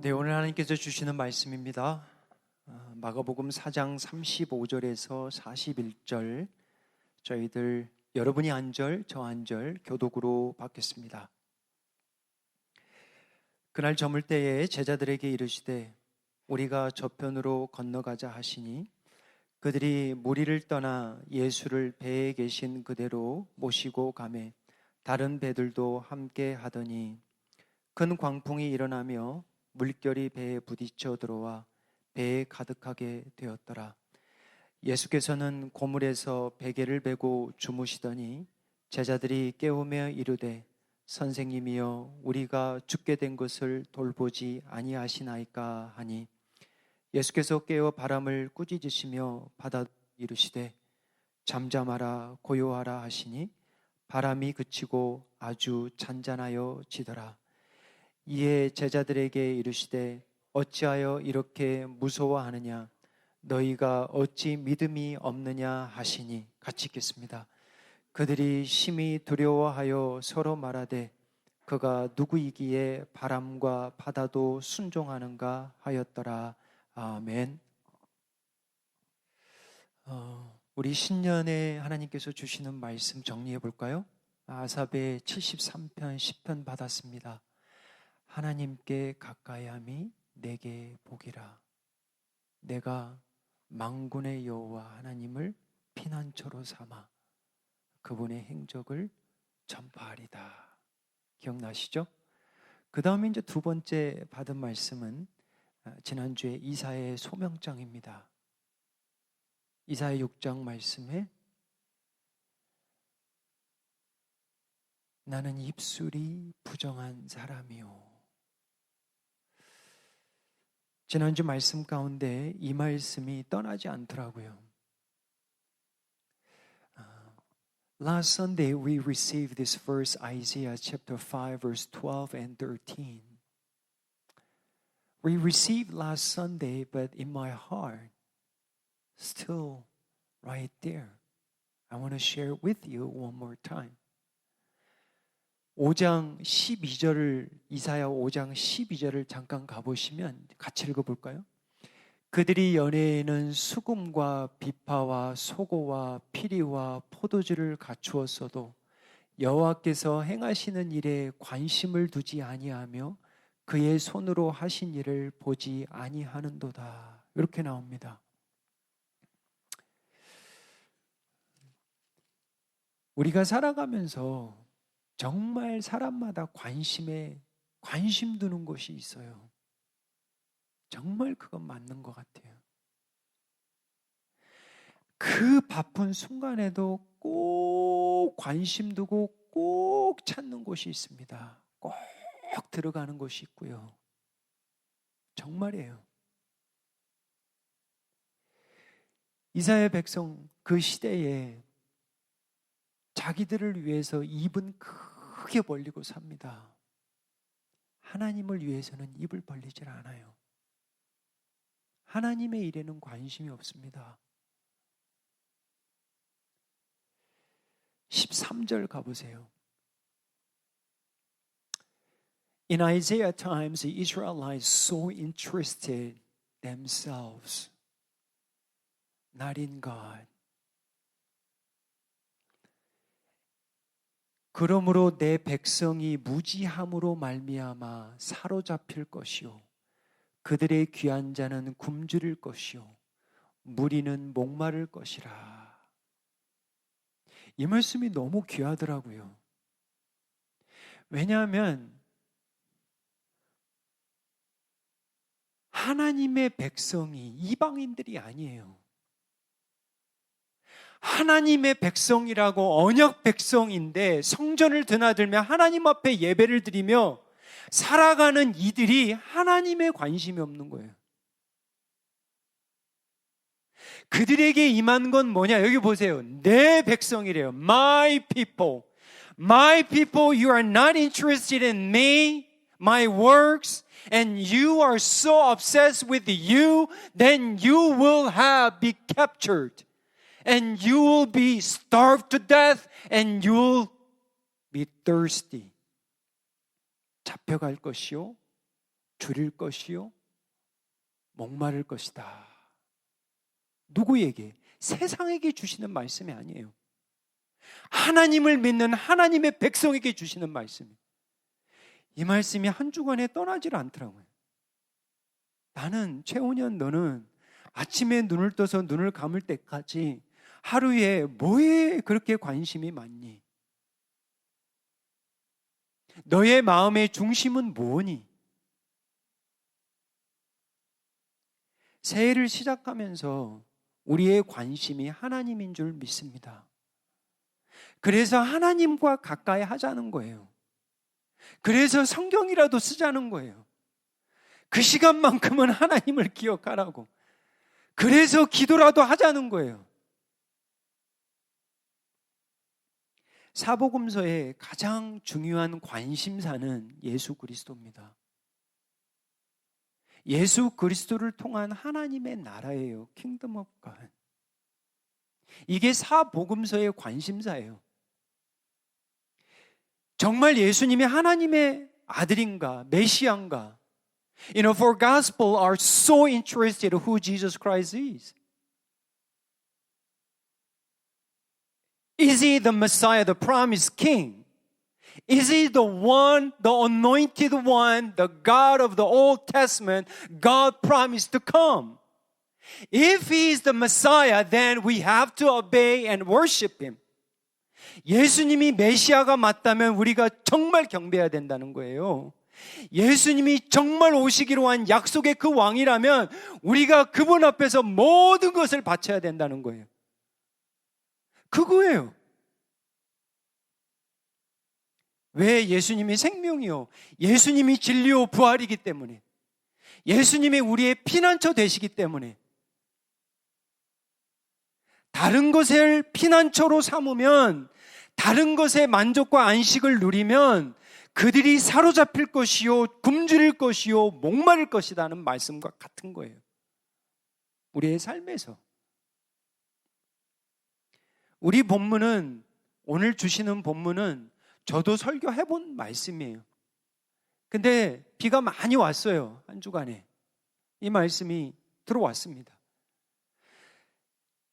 네, 오늘 하나님께서 주시는 말씀입니다. 마가복음 4장 35절에서 41절, 저희들 여러분이 한 절, 저 한 절 교독으로 받겠습니다. 그날 저물 때에 제자들에게 이르시되 우리가 저편으로 건너가자 하시니 그들이 무리를 떠나 예수를 배에 계신 그대로 모시고 가매 다른 배들도 함께 하더니 큰 광풍이 일어나며 물결이 배에 부딪혀 들어와 배에 가득하게 되었더라. 예수께서는 고물에서 베개를 베고 주무시더니 제자들이 깨우며 이르되 선생님이여 우리가 죽게 된 것을 돌보지 아니하시나이까 하니 예수께서 깨어 바람을 꾸짖으시며 바다 이르시되 잠잠하라 고요하라 하시니 바람이 그치고 아주 잔잔하여 지더라. 이에 제자들에게 이르시되 어찌하여 이렇게 무서워하느냐 너희가 어찌 믿음이 없느냐 하시니 같이 읽겠습니다. 그들이 심히 두려워하여 서로 말하되 그가 누구이기에 바람과 바다도 순종하는가 하였더라. 아멘. 우리 신년에 하나님께서 주시는 말씀 정리해 볼까요? 아삽의 73편 10편 받았습니다. 하나님께 가까이함이 내게 복이라. 내가 만군의 여호와 하나님을 피난처로 삼아 그분의 행적을 전파하리다. 기억나시죠? 그 다음에 이제 두 번째 받은 말씀은 지난주에 이사야의 소명장입니다. 이사야 6장 말씀에 나는 입술이 부정한 사람이요. 지난주 말씀 가운데 이 말씀이 떠나지 않더라고요. Last Sunday we received this verse, Isaiah chapter 5 verse 12 and 13. We received last Sunday, but in my heart, still right there. I want to share it with you one more time. 5장 12절을 이사야 5장 12절을 잠깐 가보시면 같이 읽어볼까요? 그들이 연회에는 수금과 비파와 소고와 피리와 포도주를 갖추었어도 여호와께서 행하시는 일에 관심을 두지 아니하며 그의 손으로 하신 일을 보지 아니하는도다. 이렇게 나옵니다. 우리가 살아가면서 정말 사람마다 관심 두는 것이 있어요. 정말 그건 맞는 것 같아요. 그 바쁜 순간에도 꼭 관심 두고 꼭 찾는 곳이 있습니다. 꼭 들어가는 곳이 있고요. 정말이에요. 이스라엘 백성 그 시대에 자기들을 위해서 입은 크게 벌리고 삽니다. 하나님을 위해서는 입을 벌리질 않아요. 하나님의 일에는 관심이 없습니다. 13절 가보세요. In Isaiah times, the Israelites so interested themselves, not in God. 그러므로 내 백성이 무지함으로 말미암아 사로잡힐 것이요 그들의 귀한 자는 굶주릴 것이요 무리는 목마를 것이라. 이 말씀이 너무 귀하더라고요. 왜냐하면 하나님의 백성이 이방인들이 아니에요. 하나님의 백성이라고 언약 백성인데 성전을 드나들며 하나님 앞에 예배를 드리며 살아가는 이들이 하나님의 관심이 없는 거예요. 그들에게 임한 건 뭐냐? 여기 보세요. 내 백성이래요. My people. My people, you are not interested in me, my works, and you are so obsessed with you, then you will be captured. And you will be starved to death and you will be thirsty. 잡혀갈 것이요 줄일 것이요 목마를 것이다. 누구에게? 세상에게 주시는 말씀이 아니에요. 하나님을 믿는 하나님의 백성에게 주시는 말씀이에요. 이 말씀이 한 주간에 떠나질 않더라고요. 나는, 최훈현, 너는 아침에 눈을 떠서 눈을 감을 때까지 하루에 뭐에 그렇게 관심이 많니? 너의 마음의 중심은 뭐니? 새해를 시작하면서 우리의 관심이 하나님인 줄 믿습니다. 그래서 하나님과 가까이 하자는 거예요. 그래서 성경이라도 쓰자는 거예요. 그 시간만큼은 하나님을 기억하라고. 그래서 기도라도 하자는 거예요. 사복음서의 가장 중요한 관심사는 예수 그리스도입니다. 예수 그리스도를 통한 하나님의 나라예요. 킹덤 오브 갓. 이게 사복음서의 관심사예요. 정말 예수님이 하나님의 아들인가, 메시아인가? For gospel are so interested in who Jesus Christ is. Is he the Messiah, the promised king? Is he the one, the anointed one, the God of the Old Testament, God promised to come? If he is the Messiah, then we have to obey and worship him. 예수님이 메시아가 맞다면 우리가 정말 경배해야 된다는 거예요. 예수님이 정말 오시기로 한 약속의 그 왕이라면 우리가 그분 앞에서 모든 것을 바쳐야 된다는 거예요. 그거예요. 왜? 예수님이 생명이요, 예수님이 진리요 부활이기 때문에, 예수님이 우리의 피난처 되시기 때문에. 다른 것을 피난처로 삼으면, 다른 것의 만족과 안식을 누리면 그들이 사로잡힐 것이요, 굶주릴 것이요, 목마를 것이라는 말씀과 같은 거예요. 우리의 삶에서. 우리 본문은, 오늘 주시는 본문은 저도 설교해본 말씀이에요. 근데 비가 많이 왔어요. 한 주간에. 이 말씀이 들어왔습니다.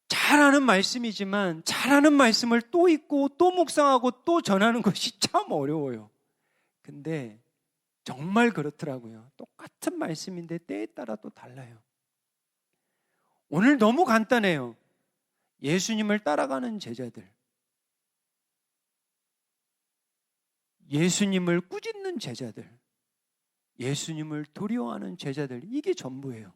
잘 아는 말씀이지만 잘 아는 말씀을 또 읽고 또 묵상하고 또 전하는 것이 참 어려워요. 근데 정말 그렇더라고요. 똑같은 말씀인데 때에 따라 또 달라요. 오늘 너무 간단해요. 예수님을 따라가는 제자들, 예수님을 꾸짖는 제자들, 예수님을 두려워하는 제자들, 이게 전부예요.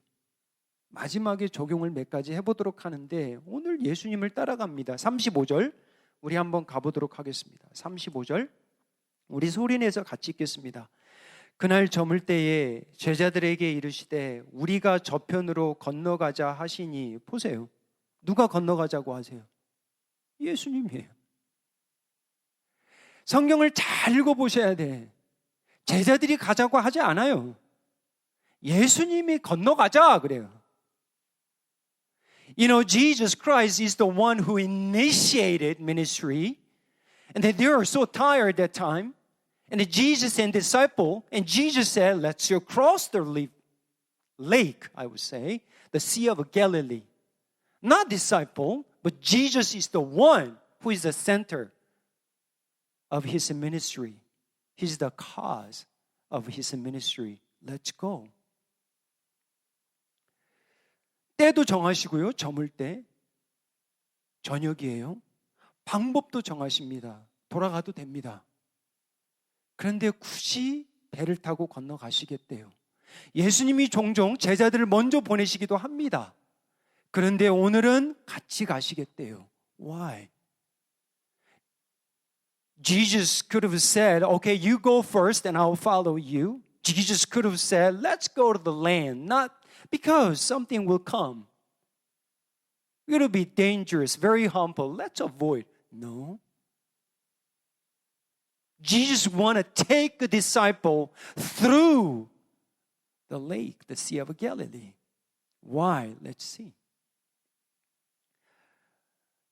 마지막에 적용을 몇 가지 해보도록 하는데, 오늘 예수님을 따라갑니다. 35절 우리 한번 가보도록 하겠습니다. 35절 우리 소리내서 같이 읽겠습니다. 그날 저물 때에 제자들에게 이르시되 우리가 저편으로 건너가자 하시니. 보세요. 누가 건너가자고 하세요? 예수님이에요. 성경을 잘 읽어보셔야 돼. 제자들이 가자고 하지 않아요. 예수님이 건너가자 그래요. Jesus Christ is the one who initiated ministry, and that they were so tired at that time. And then Jesus and disciple, and Jesus said, let's cross the lake, I would say, the Sea of Galilee. Not disciple, but Jesus is the one who is the center of his ministry. He's the cause of his ministry. Let's go. 때도 정하시고요. 저물 때. 저녁이에요. 방법도 정하십니다. 돌아가도 됩니다. 그런데 굳이 배를 타고 건너가시겠대요. 예수님이 종종 제자들을 먼저 보내시기도 합니다. 그런데 오늘은 같이 가시겠대요. Why? Jesus could have said, okay, you go first and I'll follow you. Jesus could have said, let's go to the land. Not because something will come. It'll be dangerous, very humble. Let's avoid. No. Jesus want to take the disciple through the lake, the Sea of Galilee. Why? Let's see.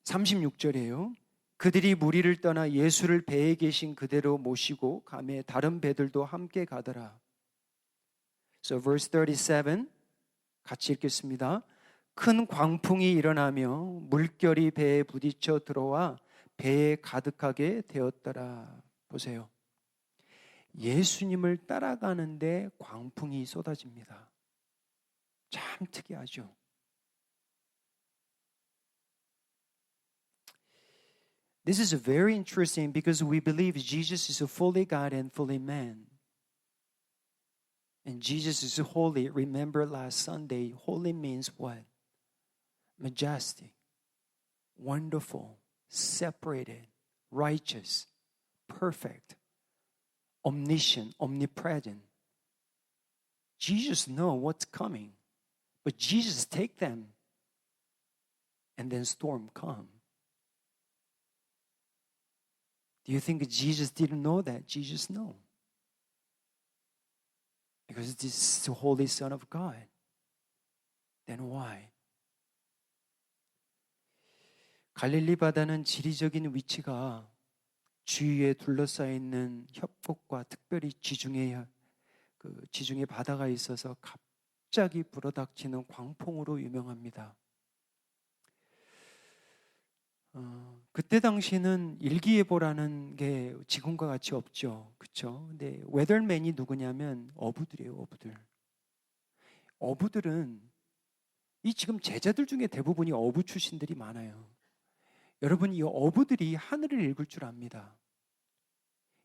36절이에요. 그들이 무리를 떠나 예수를 배에 계신 그대로 모시고 가매 다른 배들도 함께 가더라. So verse 37 같이 읽겠습니다. 큰 광풍이 일어나며 물결이 배에 부딪혀 들어와 배에 가득하게 되었더라. 보세요. 예수님을 따라가는데 광풍이 쏟아집니다. 참 특이하죠. This is very interesting because we believe Jesus is fully God and fully man. And Jesus is holy. Remember last Sunday, holy means what? Majestic, wonderful, separated, righteous, perfect, omniscient, omnipresent. Jesus knows what's coming, but Jesus take them, and then storm come. Do you think Jesus didn't know that? Jesus knows. Because this is the Holy Son of God. Then why? 갈릴리 바다는 지리적인 위치가 주위에 둘러싸여 있는 협곡과 특별히 지중해 바다가 있어서 갑자기 불어닥치는 광풍으로 유명합니다. 그때 당시는 일기예보라는 게 지금과 같이 없죠. 그렇죠? 근데 웨더맨이 누구냐면 어부들이에요. 어부들은 이 지금 제자들 중에 대부분이 어부 출신들이 많아요. 여러분, 이 어부들이 하늘을 읽을 줄 압니다.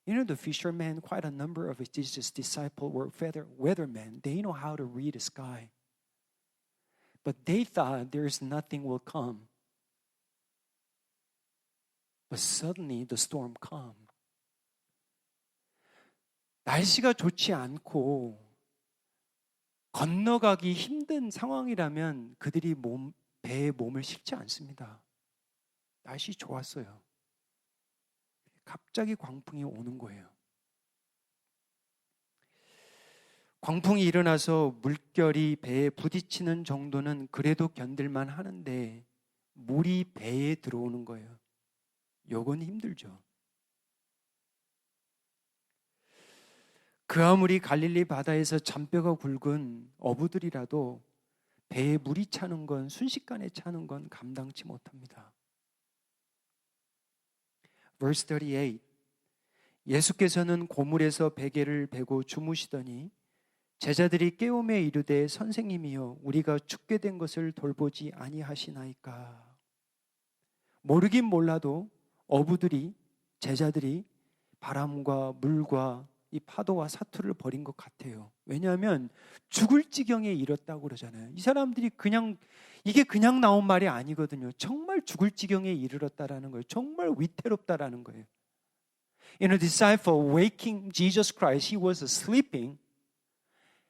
You know, the fishermen, quite a number of Jesus' disciples were weathermen. They know how to read the sky. But they thought there's nothing will come. But suddenly the storm come. 날씨가 좋지 않고 건너가기 힘든 상황이라면 그들이 배에 몸을 싣지 않습니다. 날씨 좋았어요. 갑자기 광풍이 오는 거예요. 광풍이 일어나서 물결이 배에 부딪히는 정도는 그래도 견딜만 하는데 물이 배에 들어오는 거예요. 요건 힘들죠. 그 아무리 갈릴리 바다에서 잔뼈가 굵은 어부들이라도 배에 물이 차는 건 순식간에 차는 건 감당치 못합니다. Verse 38. 예수께서는 고물에서 베개를 베고 주무시더니 제자들이 깨우며 이르되 선생님이여 우리가 죽게 된 것을 돌보지 아니하시나이까. 모르긴 몰라도 어부들이 제자들이 바람과 물과 이 파도와 사투를 벌인 것 같아요. 왜냐하면 죽을 지경에 이르렀다고 그러잖아요. 이 사람들이 이게 그냥 나온 말이 아니거든요. 정말 죽을 지경에 이르렀다라는 거예요. 정말 위태롭다라는 거예요. In a disciple waking Jesus Christ, he was sleeping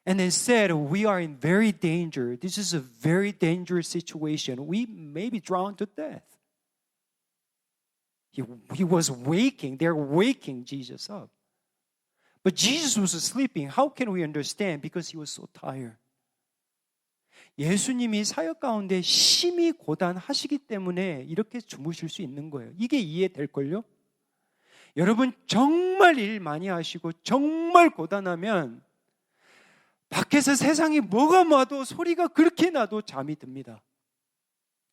and then said, we are in very danger. This is a very dangerous situation. We may be drowned to death. He was waking. They're waking Jesus up. But Jesus was sleeping. How can we understand? Because he was so tired. 예수님이 사역 가운데 심히 고단하시기 때문에 이렇게 주무실 수 있는 거예요. 이게 이해될걸요? 여러분 정말 일 많이 하시고 정말 고단하면 밖에서 세상이 뭐가 와도 소리가 그렇게 나도 잠이 듭니다.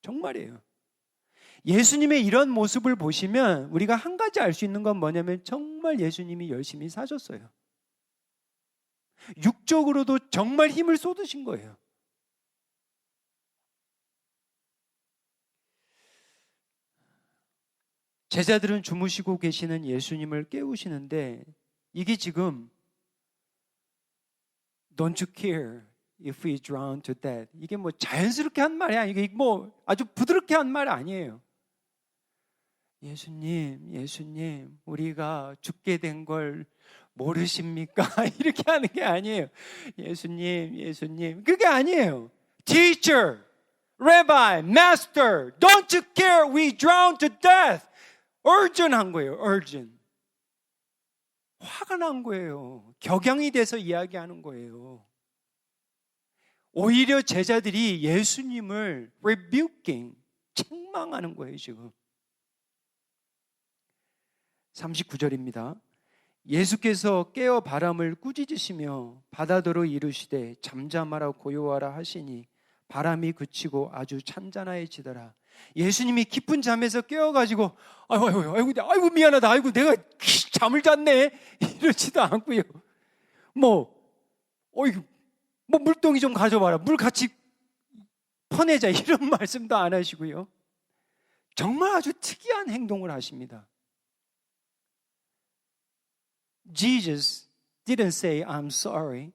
정말이에요. 예수님의 이런 모습을 보시면 우리가 한 가지 알 수 있는 건 뭐냐면 정말 예수님이 열심히 사셨어요. 육적으로도 정말 힘을 쏟으신 거예요. 제자들은 주무시고 계시는 예수님을 깨우시는데 이게 지금 Don't you care if we drown to death. 이게 뭐 자연스럽게 한 말이 아니고 이게 뭐 아주 부드럽게 한 말이 아니에요. 예수님, 우리가 죽게 된 걸 모르십니까? 이렇게 하는 게 아니에요. 예수님, 그게 아니에요. Teacher, Rabbi, Master, don't you care we drown to death? urgent한 거예요. urgent. 화가 난 거예요. 격양이 돼서 이야기하는 거예요. 오히려 제자들이 예수님을 rebuking, 책망하는 거예요, 지금. 39절입니다. 예수께서 깨어 바람을 꾸짖으시며 바다더러 이르시되 잠잠하라 고요하라 하시니 바람이 그치고 아주 찬잔하여지더라. 예수님이 깊은 잠에서 깨어가지고 아이고 미안하다, 아이고 내가 잠을 잤네 이러지도 않고요. 뭐 물동이 좀 가져와라, 물 같이 퍼내자 이런 말씀도 안 하시고요. 정말 아주 특이한 행동을 하십니다. Jesus didn't say I'm sorry.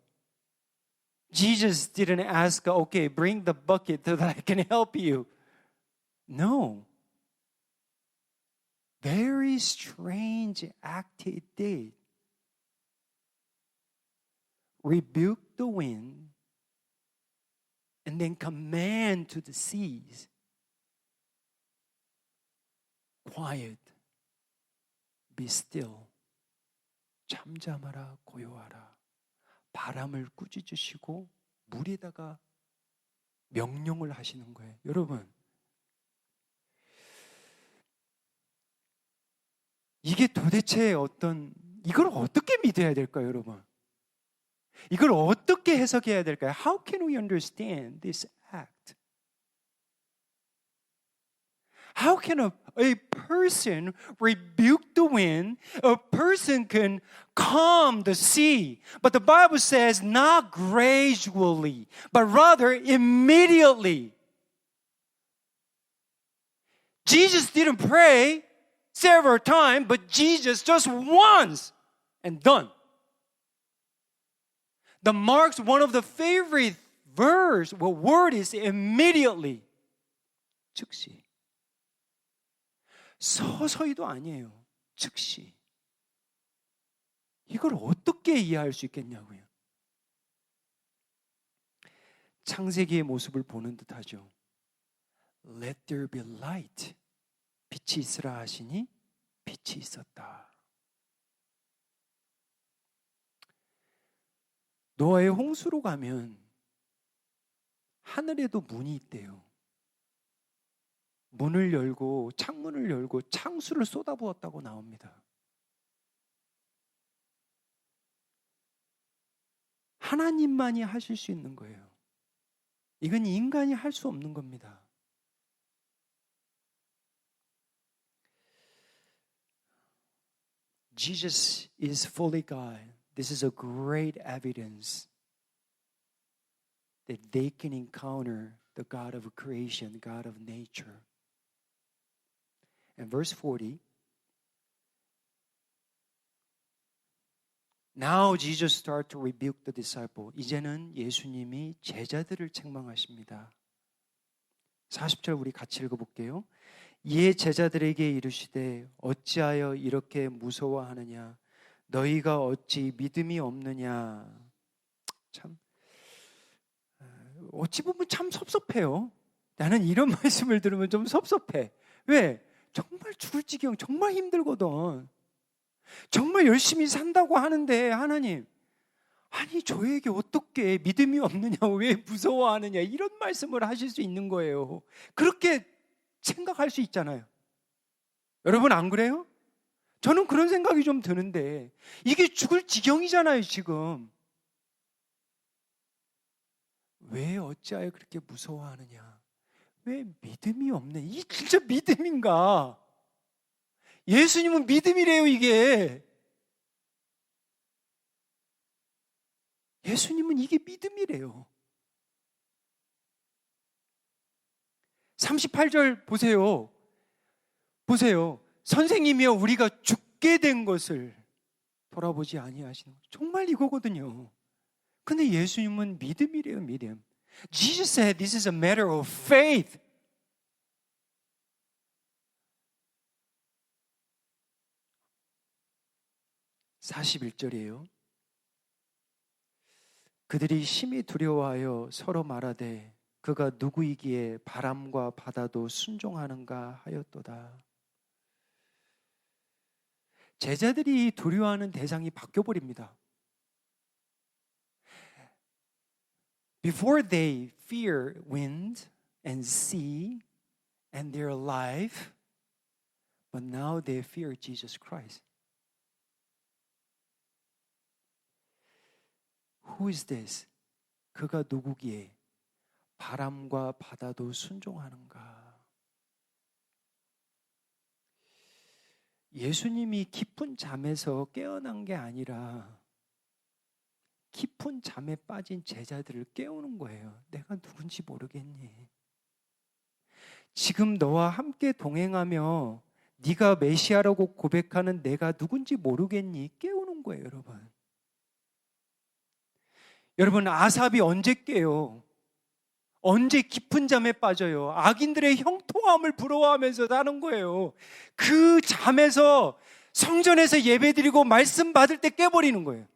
Jesus didn't ask, okay, bring the bucket so that I can help you. No. Very strange act he did. Rebuke the wind and then command to the seas, quiet, be still. 잠잠하라 고요하라. 바람을 꾸짖으시고 물에다가 명령을 하시는 거예요. 여러분, 이게 도대체 이걸 어떻게 믿어야 될까요, 여러분? 이걸 어떻게 해석해야 될까요? How can we understand this act? How can a person rebuke the wind? A person can calm the sea. But the Bible says not gradually, but rather immediately. Jesus didn't pray several times, but Jesus just once and done. The Mark's one of the favorite word is immediately. 즉시. 서서히도 아니에요. 즉시. 이걸 어떻게 이해할 수 있겠냐고요. 창세기의 모습을 보는 듯하죠. Let there be light. 빛이 있으라 하시니 빛이 있었다. 노아의 홍수로 가면 하늘에도 문이 있대요. 문을 열고 창문을 열고 창수를 쏟아부었다고 나옵니다. 하나님만이 하실 수 있는 거예요. 이건 인간이 할 수 없는 겁니다. Jesus is fully God. This is a great evidence that they can encounter the God of creation, God of nature. And verse 40, now Jesus started to rebuke the disciple. 이제는 예수님이 제자들을 책망하십니다. 40절 우리 같이 읽어볼게요. 이에 제자들에게 이르시되 어찌하여 이렇게 무서워하느냐? 너희가 어찌 믿음이 없느냐? 참 어찌 보면 참 섭섭해요. 나는 이런 말씀을 들으면 좀 섭섭해. 왜? 정말 죽을 지경, 정말 힘들거든. 정말 열심히 산다고 하는데 하나님, 아니 저에게 어떻게 믿음이 없느냐, 왜 무서워하느냐 이런 말씀을 하실 수 있는 거예요. 그렇게 생각할 수 있잖아요. 여러분 안 그래요? 저는 그런 생각이 좀 드는데 이게 죽을 지경이잖아요 지금. 왜 어찌하여 그렇게 무서워하느냐? 왜 믿음이 없네? 이게 진짜 믿음인가? 예수님은 믿음이래요 이게. 예수님은 이게 믿음이래요. 38절 보세요. 선생님이여 우리가 죽게 된 것을 돌아보지 아니하시는 것. 정말 이거거든요. 근데 예수님은 믿음이래요, 믿음. Jesus said this is a matter of faith. (41절이에요) 그들이 심히 두려워하여 서로 말하되 그가 누구이기에 바람과 바다도 순종하는가 하였도다. 제자들이 두려워하는 대상이 바뀌어버립니다. Before they fear wind and sea and their life, but now they fear Jesus Christ. Who is this? 그가 누구기에 바람과 바다도 순종하는가? 예수님이 깊은 잠에서 깨어난 게 아니라 깊은 잠에 빠진 제자들을 깨우는 거예요. 내가 누군지 모르겠니? 지금 너와 함께 동행하며 네가 메시아라고 고백하는 내가 누군지 모르겠니? 깨우는 거예요, 여러분. 여러분, 아삽이 언제 깨요? 언제 깊은 잠에 빠져요? 악인들의 형통함을 부러워하면서 사는 거예요. 그 잠에서 성전에서 예배드리고 말씀 받을 때 깨버리는 거예요.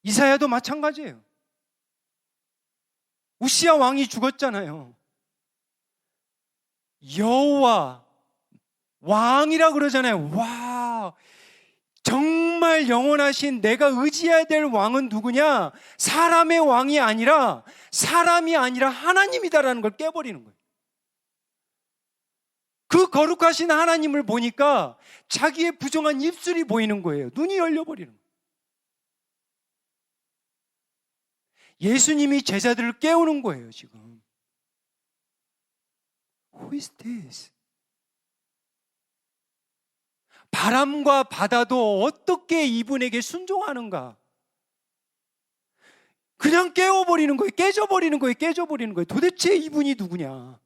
이사야도 마찬가지예요. 우시야 왕이 죽었잖아요. 여호와 왕이라 그러잖아요. 와, 정말 영원하신 내가 의지해야 될 왕은 누구냐? 사람의 왕이 아니라 사람이 아니라 하나님이다라는 걸 깨버리는 거예요. 그 거룩하신 하나님을 보니까 자기의 부정한 입술이 보이는 거예요. 눈이 열려버리는 거예요. 예수님이 제자들을 깨우는 거예요, 지금. Who is this? 바람과 바다도 어떻게 이분에게 순종하는가? 그냥 깨워버리는 거예요. 깨져버리는 거예요. 깨져버리는 거예요. 도대체 이분이 누구냐?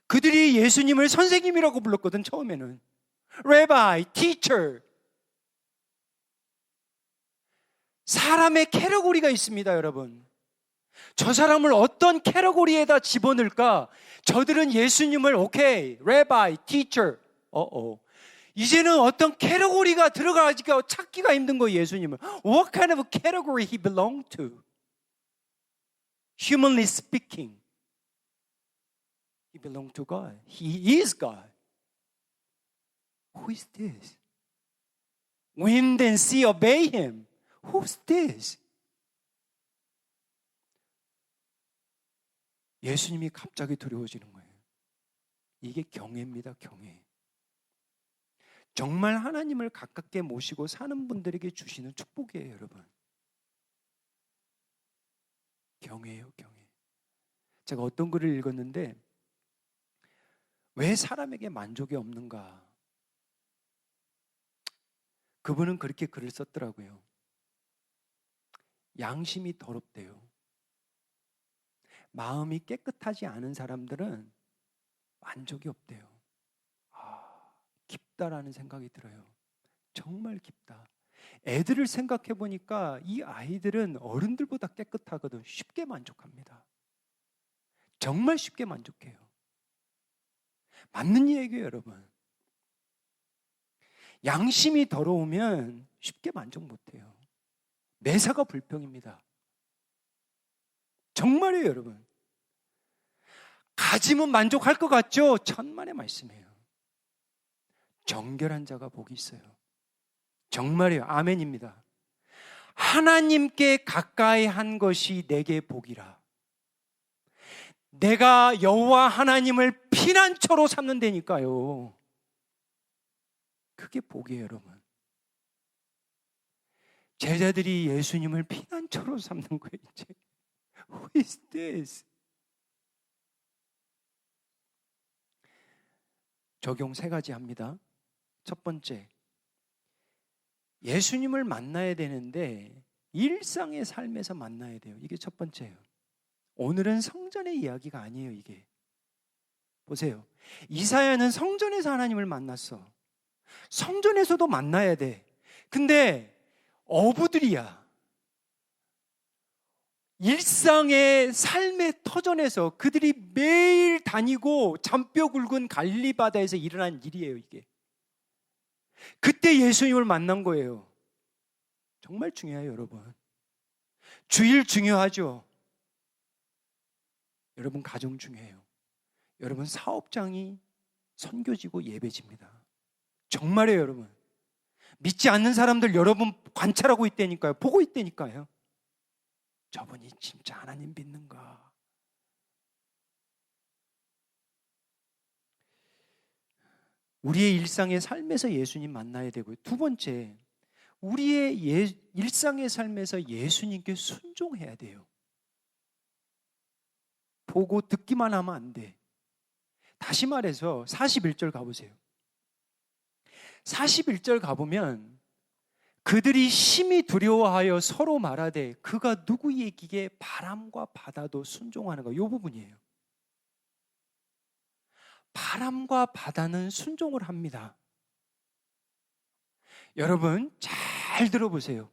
그들이 예수님을 선생님이라고 불렀거든, 처음에는. Rabbi, teacher. 사람의 캐러고리가 있습니다, 여러분. 저 사람을 어떤 캐러고리에다 집어넣을까? 저들은 예수님을 오케이, Rabbi, teacher. 이제는 어떤 캐러고리가 들어가지가 찾기가 힘든 거예요, 예수님을. What kind of category he belonged to? Humanly speaking, he belonged to God. He is God. Who is this? Wind and sea obey him. Who's this? 예수님이 갑자기 두려워지는 거예요. 이게 경외입니다, 경외. 정말 하나님을 가깝게 모시고 사는 분들에게 주시는 축복이에요, 여러분. 경외예요, 경외. 제가 어떤 글을 읽었는데 왜 사람에게 만족이 없는가? 그분은 그렇게 글을 썼더라고요. 양심이 더럽대요. 마음이 깨끗하지 않은 사람들은 만족이 없대요. 깊다라는 생각이 들어요. 정말 깊다. 애들을 생각해 보니까 이 아이들은 어른들보다 깨끗하거든. 쉽게 만족합니다. 정말 쉽게 만족해요. 맞는 얘기예요, 여러분. 양심이 더러우면 쉽게 만족 못해요. 매사가 불평입니다. 정말이에요, 여러분. 가지면 만족할 것 같죠? 천만의 말씀이에요. 정결한 자가 복이 있어요. 정말이에요. 아멘입니다. 하나님께 가까이 한 것이 내게 복이라. 내가 여호와 하나님을 피난처로 삼는다니까요. 그게 복이에요, 여러분. 제자들이 예수님을 피난처로 삼는 거예요, 이제. Who is this? 적용 3가지 합니다. 첫 번째, 예수님을 만나야 되는데 일상의 삶에서 만나야 돼요. 이게 첫 번째예요. 오늘은 성전의 이야기가 아니에요, 이게. 보세요. 이사야는 성전에서 하나님을 만났어. 성전에서도 만나야 돼. 근데 어부들이야. 일상의 삶의 터전에서 그들이 매일 다니고 잔뼈 굵은 갈릴리 바다에서 일어난 일이에요, 이게. 그때 예수님을 만난 거예요. 정말 중요해요, 여러분. 주일 중요하죠. 여러분 가정 중요해요. 여러분 사업장이 선교지고 예배지입니다. 정말이에요, 여러분. 믿지 않는 사람들 여러분 관찰하고 있다니까요. 보고 있다니까요. 저분이 진짜 하나님 믿는가? 우리의 일상의 삶에서 예수님 만나야 되고요. 두 번째, 우리의 일상의 삶에서 예수님께 순종해야 돼요. 보고 듣기만 하면 안 돼. 다시 말해서 41절 가보세요. 41절 가보면 그들이 심히 두려워하여 서로 말하되 그가 누구에게 바람과 바다도 순종하는가? 이 부분이에요. 바람과 바다는 순종을 합니다. 여러분 잘 들어보세요.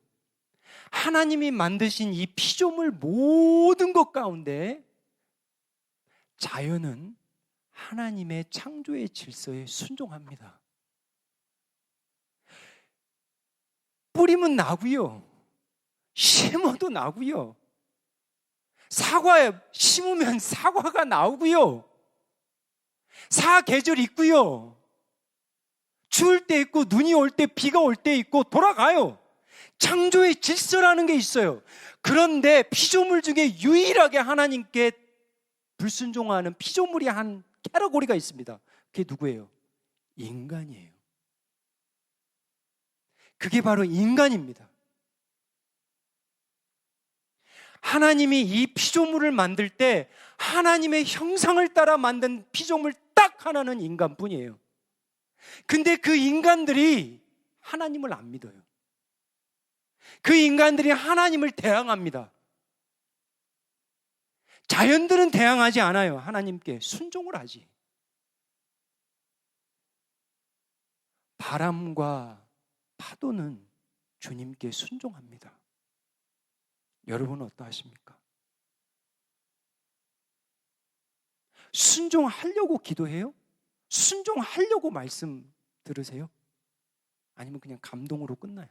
하나님이 만드신 이 피조물 모든 것 가운데 자연은 하나님의 창조의 질서에 순종합니다. 뿌리면 나고요. 심어도 나고요. 사과에 심으면 사과가 나오고요. 사계절 있고요. 추울 때 있고 눈이 올 때 비가 올 때 있고 돌아가요. 창조의 질서라는 게 있어요. 그런데 피조물 중에 유일하게 하나님께 불순종하는 피조물이 한 캐러고리가 있습니다. 그게 누구예요? 인간이에요. 그게 바로 인간입니다. 하나님이 이 피조물을 만들 때 하나님의 형상을 따라 만든 피조물 딱 하나는 인간뿐이에요. 근데 그 인간들이 하나님을 안 믿어요. 그 인간들이 하나님을 대항합니다. 자연들은 대항하지 않아요. 하나님께 순종을 하지. 바람과 파도는 주님께 순종합니다. 여러분은 어떠하십니까? 순종하려고 기도해요? 순종하려고 말씀 들으세요? 아니면 그냥 감동으로 끝나요?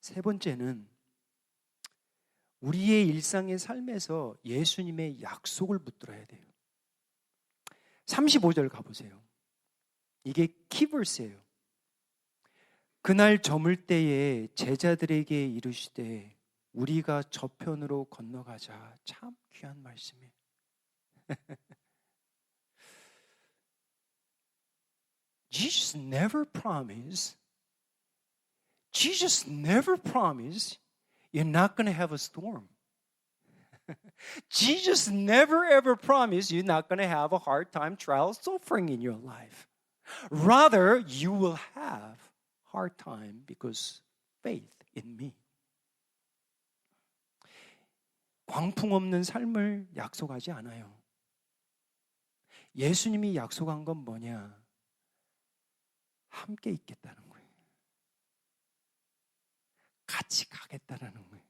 세 번째는 우리의 일상의 삶에서 예수님의 약속을 붙들어야 돼요. 35절 가보세요. 이게 키버스예요. 그날 저물 때에 제자들에게 이르시되 우리가 저편으로 건너가자. 참 귀한 말씀이에요. Jesus never promised you're not going to have a storm. Jesus never ever promised you're not going to have a hard time, trial, suffering in your life. Rather, you will have hard time because faith in me. 광풍 없는 삶을 약속하지 않아요. 예수님이 약속한 건 뭐냐? 함께 있겠다는 거예요. 같이 가겠다라는 거예요.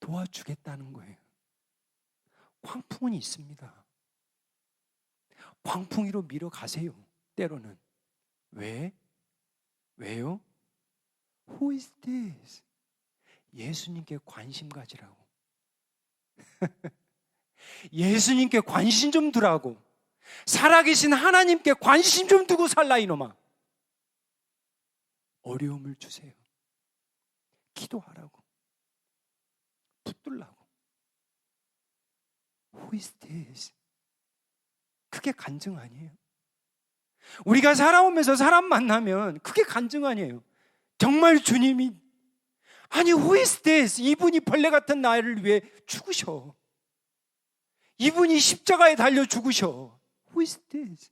도와주겠다는 거예요. 광풍은 있습니다. 광풍 위로 밀어가세요. 때로는. 왜요? Who is this? 예수님께 관심 가지라고. 예수님께 관심 좀 두라고. 살아계신 하나님께 관심 좀 두고 살라 이놈아. 어려움을 주세요. 기도하라고. 붙들라고. Who is this? 그게 간증 아니에요? 우리가 살아오면서 사람 만나면 그게 간증 아니에요? 정말 주님이 아니 who is this? 이분이 벌레 같은 나를 위해 죽으셔. 이분이 십자가에 달려 죽으셔. Who is this?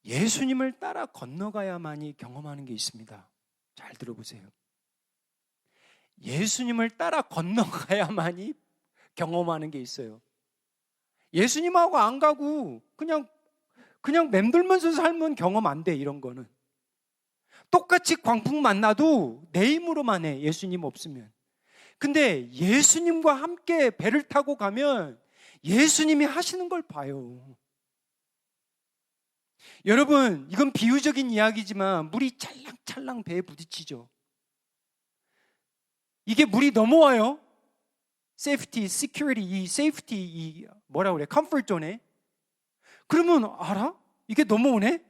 예수님을 따라 건너가야만이 경험하는 게 있습니다. 잘 들어보세요. 예수님을 따라 건너가야만이 경험하는 게 있어요. 예수님하고 안 가고 그냥 맴돌면서 살면 경험 안 돼. 이런 거는 똑같이 광풍 만나도 내 힘으로만 해. 예수님 없으면. 근데 예수님과 함께 배를 타고 가면 예수님이 하시는 걸 봐요. 여러분, 이건 비유적인 이야기지만 물이 찰랑찰랑 배에 부딪히죠. 이게 물이 넘어와요. 세이프티, 시큐리티, 이 세이프티, 이 뭐라 그래? 컴포트 존에. 그러면 알아? 이게 넘어오네?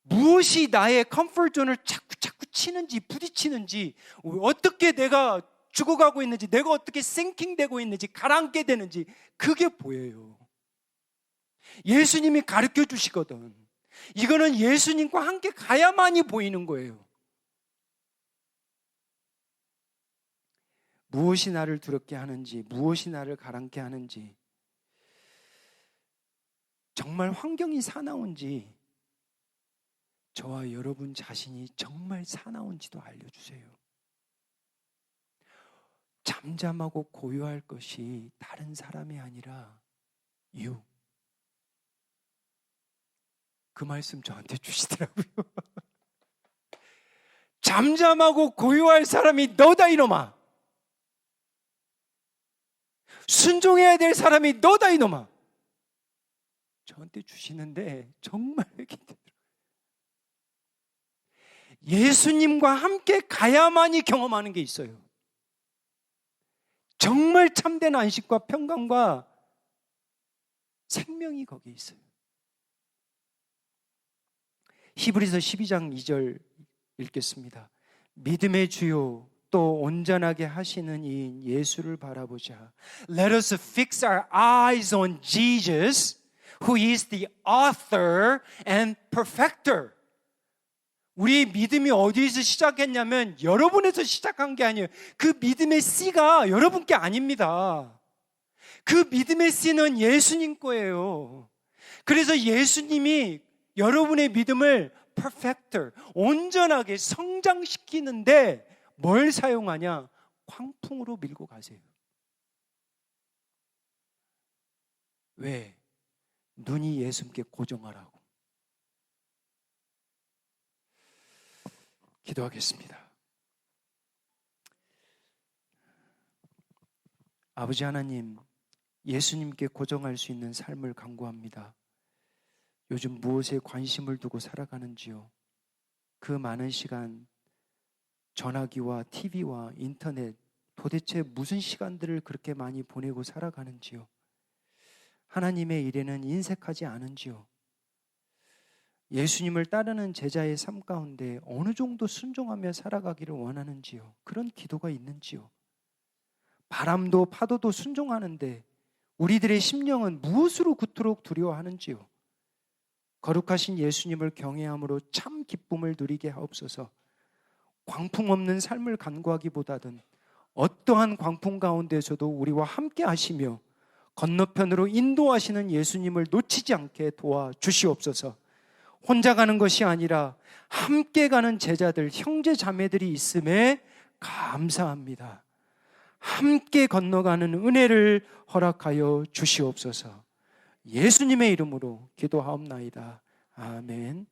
무엇이 나의 컴포트 존을 자꾸 치는지 부딪히는지, 어떻게 내가 죽어가고 있는지, 내가 어떻게 싱킹되고 있는지, 가라앉게 되는지 그게 보여요. 예수님이 가르쳐 주시거든. 이거는 예수님과 함께 가야만이 보이는 거예요. 무엇이 나를 두렵게 하는지, 무엇이 나를 가라앉게 하는지, 정말 환경이 사나운지, 저와 여러분 자신이 정말 사나운지도 알려주세요. 잠잠하고 고요할 것이 다른 사람이 아니라 you. 그 말씀 저한테 주시더라고요. 잠잠하고 고요할 사람이 너다 이놈아. 순종해야 될 사람이 너다 이놈아. 저한테 주시는데 정말 힘들어요. 예수님과 함께 가야만이 경험하는 게 있어요. 정말 참된 안식과 평강과 생명이 거기에 있어요. 히브리서 12장 2절 읽겠습니다. 믿음의 주요 또 온전하게 하시는 이인 예수를 바라보자. Let us fix our eyes on Jesus, who is the author and perfecter. 우리 믿음이 어디에서 시작했냐면 여러분에서 시작한 게 아니에요. 그 믿음의 씨가 여러분 게 아닙니다. 그 믿음의 씨는 예수님 거예요. 그래서 예수님이 여러분의 믿음을 perfecter, 온전하게 성장시키는데 뭘 사용하냐? 광풍으로 밀고 가세요. 왜? 눈이 예수님께 고정하라고. 기도하겠습니다. 아버지 하나님, 예수님께 고정할 수 있는 삶을 간구합니다. 요즘 무엇에 관심을 두고 살아가는지요? 그 많은 시간 전화기와 TV와 인터넷, 도대체 무슨 시간들을 그렇게 많이 보내고 살아가는지요? 하나님의 일에는 인색하지 않은지요? 예수님을 따르는 제자의 삶 가운데 어느 정도 순종하며 살아가기를 원하는지요? 그런 기도가 있는지요? 바람도 파도도 순종하는데 우리들의 심령은 무엇으로 그토록 두려워하는지요? 거룩하신 예수님을 경외함으로 참 기쁨을 누리게 하옵소서. 광풍 없는 삶을 간구하기보다는 어떠한 광풍 가운데서도 우리와 함께 하시며 건너편으로 인도하시는 예수님을 놓치지 않게 도와주시옵소서. 혼자 가는 것이 아니라 함께 가는 제자들, 형제 자매들이 있음에 감사합니다. 함께 건너가는 은혜를 허락하여 주시옵소서. 예수님의 이름으로 기도하옵나이다. 아멘.